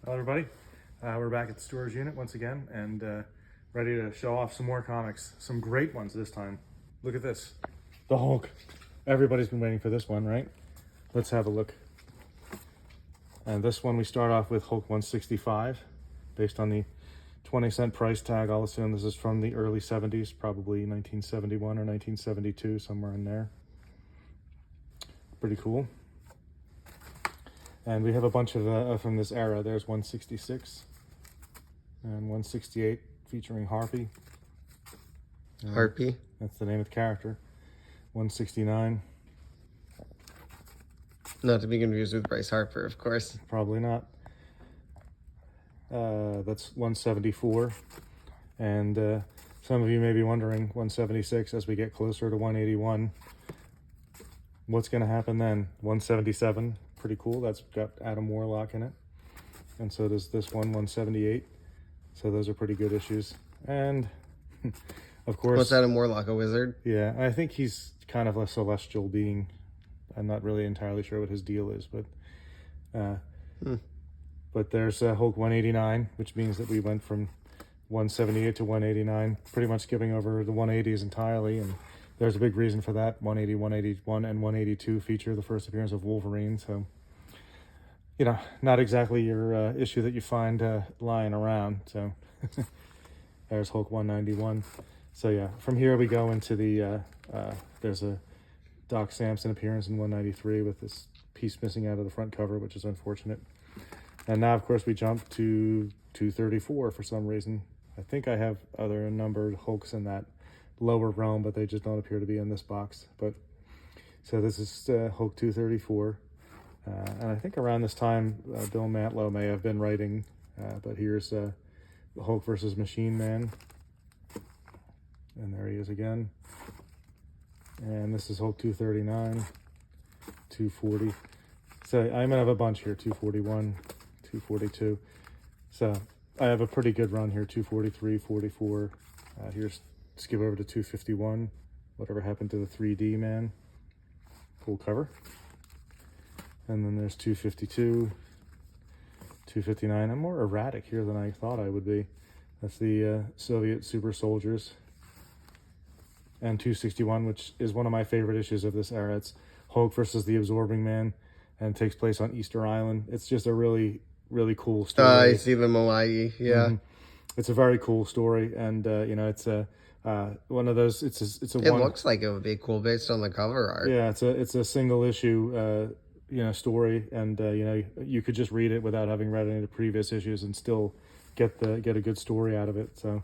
Hello everybody, we're back at the storage unit once again and ready to show off some more comics. Some great ones this time. Look at this, the Hulk. Everybody's been waiting for this one, right? Let's have a look. And this one we start off with Hulk 165, based on the 20-cent price tag. I'll assume this is from the early 70s, probably 1971 or 1972, somewhere in there. Pretty cool. And we have a bunch of from this era. There's 166 and 168 featuring Harpy. Harpy? That's the name of the character. 169. Not to be confused with Bryce Harper, of course. Probably not. That's 174. And some of you may be wondering, 176 as we get closer to 181. What's going to happen then? 177. Pretty cool. That's got Adam Warlock in it, and so does this one, 178. So those are pretty good issues. And of course, What's Adam Warlock, a wizard? Yeah, I think he's kind of a celestial being. I'm not really entirely sure what his deal is, but there's Hulk 189, which means that we went from 178 to 189, pretty much skipping over the 180s entirely. And there's a big reason for that. 180, 181, and 182 feature the first appearance of Wolverine. So, you know, not exactly your issue that you find lying around. So there's Hulk 191. So yeah, from here we go into the, there's a Doc Samson appearance in 193 with this piece missing out of the front cover, which is unfortunate. And now, of course, we jump to 234 for some reason. I think I have other numbered Hulks in that lower realm, but they just don't appear to be in this box. But so this is Hulk 234, and I think around this time Bill Mantlo may have been writing, but here's Hulk versus Machine Man, and there he is again. And this is Hulk 239, 240. So I'm gonna have a bunch here: 241, 242. So I have a pretty good run here: 243, 44. Here's skip over to 251. Whatever happened to the 3D man? Cool cover. And then there's 252, 259. I'm more erratic here than I thought I would be. That's the Soviet super soldiers. And 261, which is one of my favorite issues of this era. It's Hulk versus the Absorbing Man, and it takes place on Easter Island. It's just a really, really cool story. I see the Moai, yeah. Mm-hmm. It's a very cool story, and you know, it's a one of those. It Looks like it would be cool based on the cover art. Yeah, it's a single issue, you know, story, and you know, you could just read it without having read any of the previous issues and still get a good story out of it. So,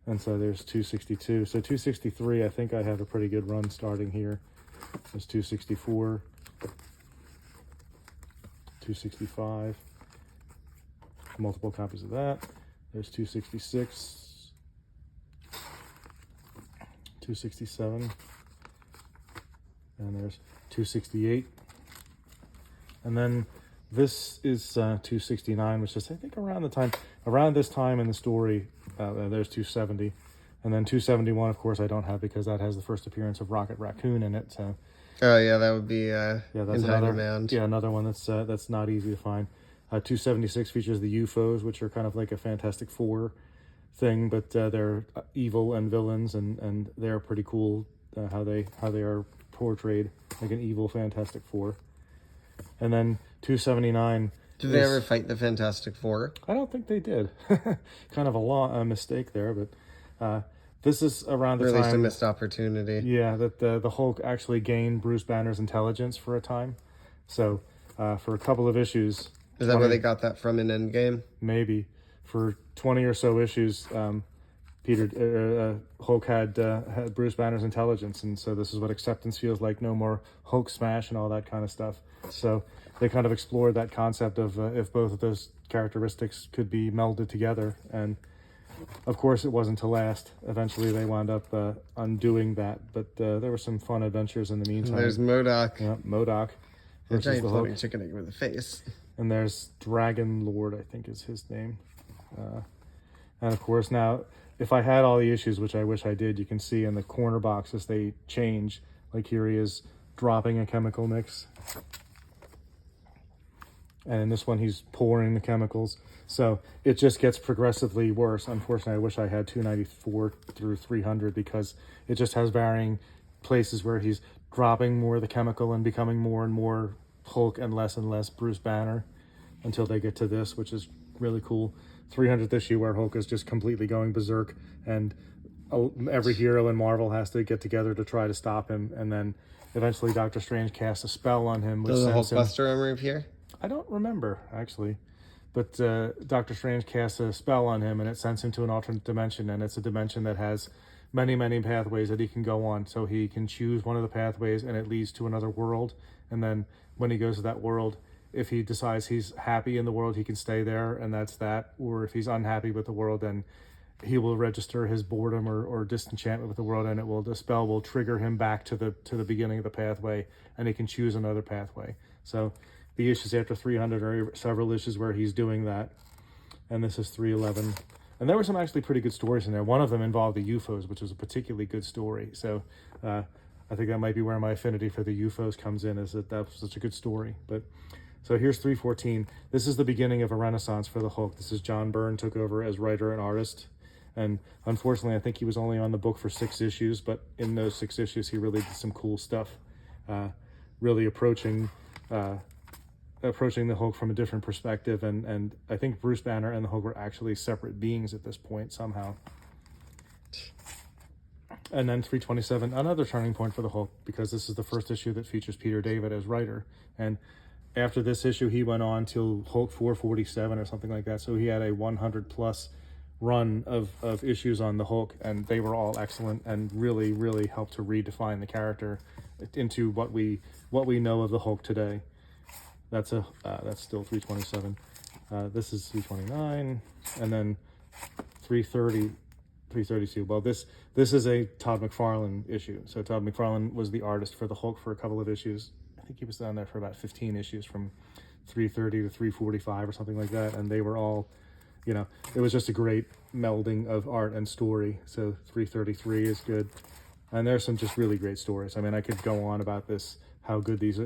and so there's 262. So 263, I think I have a pretty good run starting here. There's 264, 265. Multiple copies of that. There's 266, 267, and there's 268. And then this is 269, which is, I think, around this time in the story. There's 270, and then 271, of course, I don't have because that has the first appearance of Rocket Raccoon in it. So, oh yeah, that would be that's another one that's not easy to find. 276 features the UFOs, which are kind of like a Fantastic Four thing, but they're evil and villains, and they're pretty cool how they are portrayed, like an evil Fantastic Four. And then 279. Did they ever fight the Fantastic Four? I don't think they did. Kind of a mistake there, but this is around the time. Or at least a missed opportunity. Yeah, that the Hulk actually gained Bruce Banner's intelligence for a time. So for a couple of issues. Is that where they got that from in Endgame? Maybe. For 20 or so issues, Hulk had Bruce Banner's intelligence, and so this is what acceptance feels like. No more Hulk smash and all that kind of stuff. So they kind of explored that concept of if both of those characteristics could be melded together, and of course it wasn't to last. Eventually they wound up undoing that, but there were some fun adventures in the meantime. And there's MODOK. Yeah, MODOK. A giant floating chicken egg with a face. And there's Dragon Lord, I think is his name. And of course now, if I had all the issues, which I wish I did, you can see in the corner boxes they change. Like here he is dropping a chemical mix. and in this one he's pouring the chemicals. So it just gets progressively worse. Unfortunately, I wish I had 294 through 300 because it just has varying places where he's dropping more of the chemical and becoming more and more Hulk and less Bruce Banner until they get to this, which is really cool. 300th issue where Hulk is just completely going berserk, and every hero in Marvel has to get together to try to stop him, and then eventually Doctor Strange casts a spell on him, which Does the sends him... Hulkbuster armor appear? I don't remember, actually. But Doctor Strange casts a spell on him, and it sends him to an alternate dimension, and it's a dimension that has many, many pathways that he can go on. So he can choose one of the pathways, and it leads to another world. And then when he goes to that world, if he decides he's happy in the world, he can stay there, and that's that. Or if he's unhappy with the world, then he will register his boredom or disenchantment with the world, and the spell will trigger him back to the beginning of the pathway, and he can choose another pathway. So the issues after 300 are several issues where he's doing that, and this is 311. And there were some actually pretty good stories in there. One of them involved the UFOs, which was a particularly good story. So I think that might be where my affinity for the UFOs comes in, is that was such a good story. But so here's 314. This is the beginning of a renaissance for the Hulk. This is John Byrne took over as writer and artist. And unfortunately, I think he was only on the book for 6 issues, but in those 6 issues, he really did some cool stuff, really approaching the Hulk from a different perspective. And I think Bruce Banner and the Hulk were actually separate beings at this point somehow. And then 327, another turning point for the Hulk, because this is the first issue that features Peter David as writer. And after this issue, he went on till Hulk 447 or something like that. So he had a 100+ run of issues on the Hulk, and they were all excellent and really, really helped to redefine the character into what we know of the Hulk today. That's still 327. This is 329, and then 332. Well, this is a Todd McFarlane issue. So Todd McFarlane was the artist for the Hulk for a couple of issues. I think he was down there for about 15 issues, from 330 to 345 or something like that, and they were all, it was just a great melding of art and story. So 333 is good, and there's some just really great stories. I mean, I could go on about this, how good these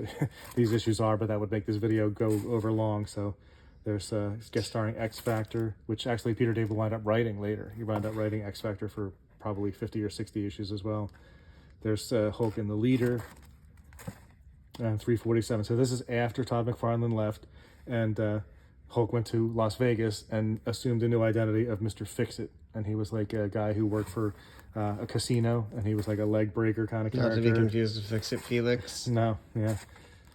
issues are, but that would make this video go over long. So there's guest starring X Factor, which actually Peter David wound up writing later. He wound up writing X Factor for probably 50 or 60 issues as well. There's Hulk and the Leader, and 347. So this is after Todd McFarlane left, and Hulk went to Las Vegas and assumed a new identity of Mr. Fix-It. And he was like a guy who worked for a casino, and he was like a leg breaker kind of character. Not to be confused with Fix-It Felix. No, yeah.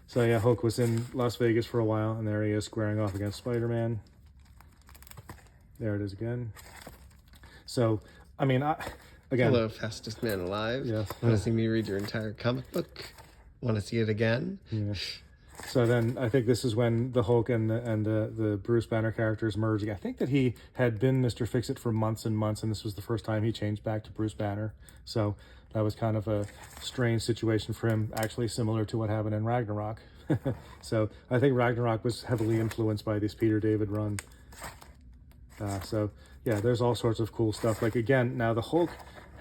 So yeah, Hulk was in Las Vegas for a while, and there he is squaring off against Spider-Man. There it is again. So, I mean, again... Hello, fastest man alive. Yeah. Want to see me read your entire comic book? Want to see it again? Yeah. So then I think this is when the Hulk and the Bruce Banner characters merging. I think that he had been Mr. Fix-It for months and months, and this was the first time he changed back to Bruce Banner. So that was kind of a strange situation for him, actually similar to what happened in Ragnarok. So I think Ragnarok was heavily influenced by this Peter David run. So yeah, there's all sorts of cool stuff. Like, again, now the Hulk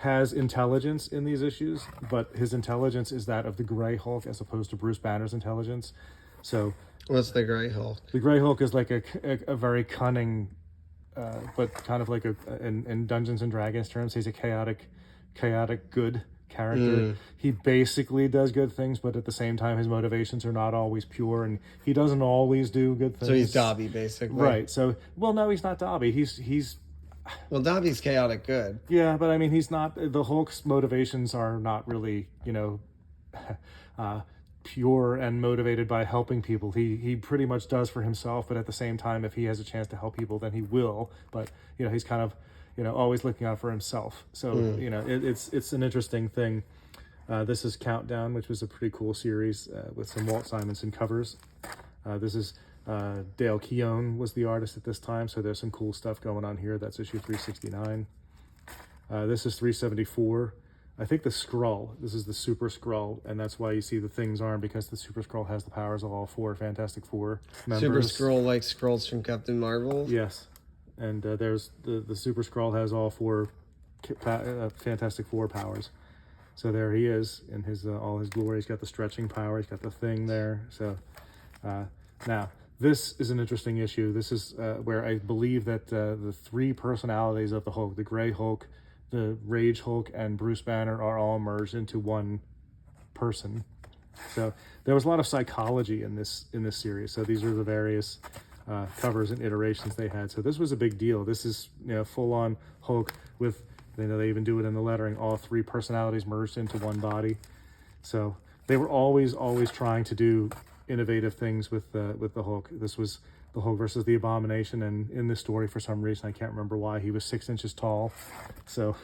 has intelligence in these issues, but his intelligence is that of the Gray Hulk as opposed to Bruce Banner's intelligence. So what's the Gray Hulk? The Gray Hulk is like a very cunning, but kind of like in Dungeons and Dragons terms, he's a chaotic good character. He basically does good things, but at the same time his motivations are not always pure, and he doesn't always do good things. So he's Dobby, basically. Right. So, well, no, he's not Dobby. He's Well, Dobby's chaotic good. Yeah, but I mean, he's not... The Hulk's motivations are not really, pure and motivated by helping people. He pretty much does for himself, but at the same time, if he has a chance to help people, then he will. But, he's kind of, always looking out for himself. So, it's an interesting thing. This is Countdown, which was a pretty cool series with some Walt Simonson covers. This is... Dale Keown was the artist at this time, so there's some cool stuff going on here. That's issue 369. This is 374. I think the Skrull, this is the Super Skrull, and that's why you see the Thing's arm, because the Super Skrull has the powers of all 4 Fantastic Four members. Super Skrull, like Skrulls from Captain Marvel? Yes. And there's the Super Skrull has all 4 Fantastic Four powers. So there he is in his all his glory. He's got the stretching power. He's got the Thing there. So now... This is an interesting issue. This is where I believe that the three personalities of the Hulk, the Gray Hulk, the Rage Hulk, and Bruce Banner, are all merged into one person. So there was a lot of psychology in this series. So these are the various covers and iterations they had. So this was a big deal. This is, you know, full on Hulk with, you know, they even do it in the lettering, all three personalities merged into one body. So they were always trying to do innovative things with the Hulk. This was the Hulk versus the Abomination, and in this story, for some reason I can't remember why, he was 6 inches tall. So,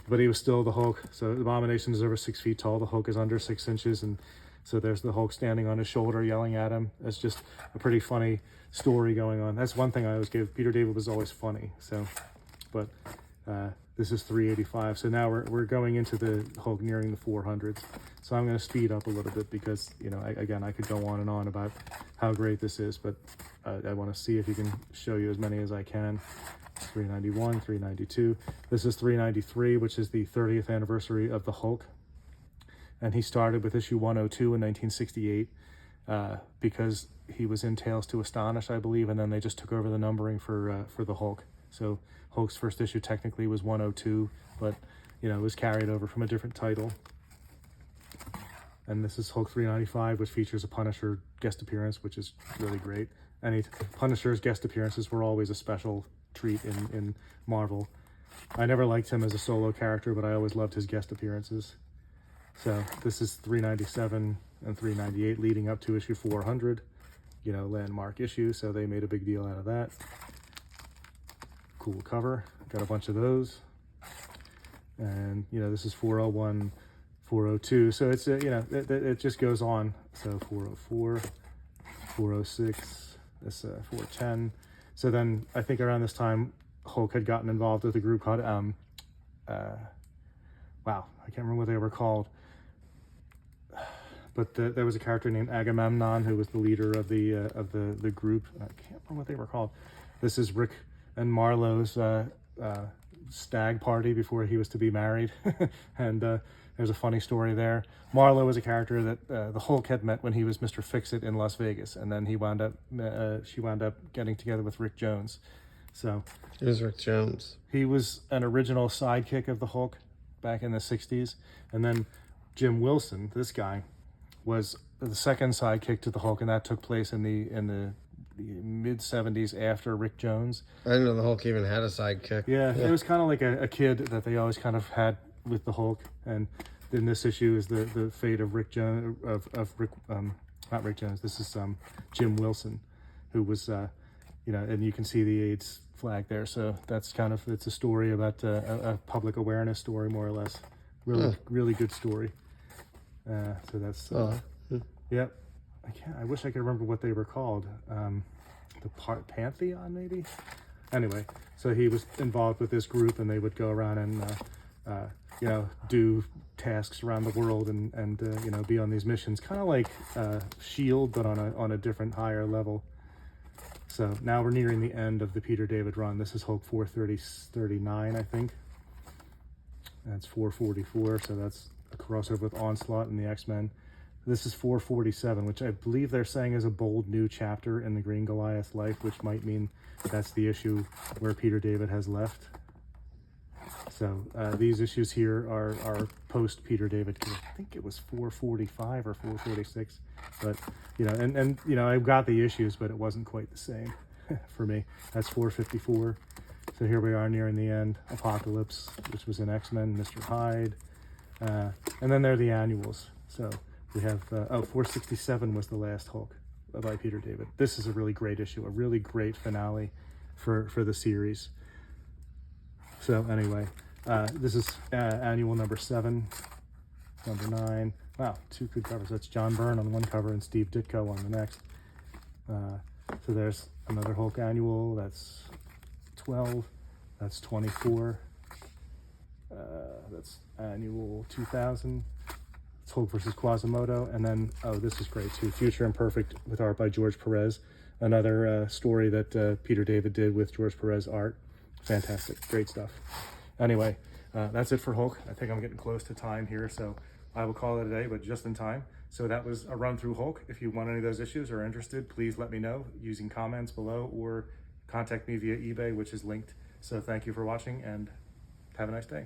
but he was still the Hulk. So the Abomination is over 6 feet tall. The Hulk is under 6 inches, and so there's the Hulk standing on his shoulder yelling at him. It's just a pretty funny story going on. That's one thing I always give. Peter David was always funny. So, but this is 385. So now we're going into the Hulk nearing the 400s. So I'm going to speed up a little bit because, you know, again, I could go on and on about how great this is, but I want to see if you can show you as many as I can. 391, 392. This is 393, which is the 30th anniversary of the Hulk. And he started with issue 102 in 1968 because he was in Tales to Astonish, I believe, and then they just took over the numbering for the Hulk. So Hulk's first issue technically was 102, but, you know, it was carried over from a different title. And this is Hulk 395, which features a Punisher guest appearance, which is really great. Punisher's guest appearances were always a special treat in Marvel. I never liked him as a solo character, but I always loved his guest appearances. So this is 397 and 398 leading up to issue 400, you know, landmark issue. So they made a big deal out of that. Cool cover. Got a bunch of those. And, you know, this is 401, 402. So it's, you know, it just goes on. So 404, 406, this 410. So then I think around this time, Hulk had gotten involved with a group called, wow, I can't remember what they were called. But there was a character named Agamemnon who was the leader of the group. I can't remember what they were called. This is Rick and Marlowe's stag party before he was to be married. And there's a funny story there. Marlowe was a character that the Hulk had met when he was Mr. Fix-It in Las Vegas, and then he wound up she wound up getting together with Rick Jones. So It was Rick Jones. he was an original sidekick of the Hulk back in the 60s, and then Jim Wilson, this guy, was the second sidekick to the Hulk, and that took place in the mid 70s after Rick Jones. I didn't know the Hulk even had a sidekick. Yeah, it was kind of like a kid that they always kind of had with the Hulk, and in this issue is the fate of Rick Jones, of Rick, not Rick Jones. This is Jim Wilson, who was, you know, and you can see the AIDS flag there. So that's kind of, it's a story about a public awareness story, more or less. Really good story. So that's yep. I wish I could remember what they were called. The Pantheon, maybe. Anyway, so he was involved with this group, and they would go around and you know, do tasks around the world and you know, be on these missions, kind of like Shield, but on a different, higher level. So now we're nearing the end of the Peter David run. This is Hulk 439, I think. That's 444, so that's a crossover with Onslaught and the X-Men. This is 447, which I believe they're saying is a bold new chapter in the Green Goliath life, which might mean that's the issue where Peter David has left. So these issues here are post Peter David. I think it was 445 or 446, but you know, and you know, I've got the issues, but it wasn't quite the same for me. That's 454. So here we are nearing the end. Apocalypse, which was in X-Men, Mr. Hyde, and then there are the annuals. So we have 467 was the last Hulk by Peter David. This is a really great issue, a really great finale for the series. So anyway, this is annual number 7, number 9. Wow, 2 good covers. That's John Byrne on one cover and Steve Ditko on the next. So there's another Hulk annual. That's 12. That's 24. That's annual 2000. It's Hulk versus Quasimodo. And then, oh, this is great too. Future Imperfect with art by George Perez. Another story that Peter David did with George Perez art. Fantastic. Great stuff. Anyway, that's it for Hulk. I think I'm getting close to time here, so I will call it a day, but just in time. So that was a run through Hulk. If you want any of those issues or are interested, please let me know using comments below or contact me via eBay, which is linked. So thank you for watching and have a nice day.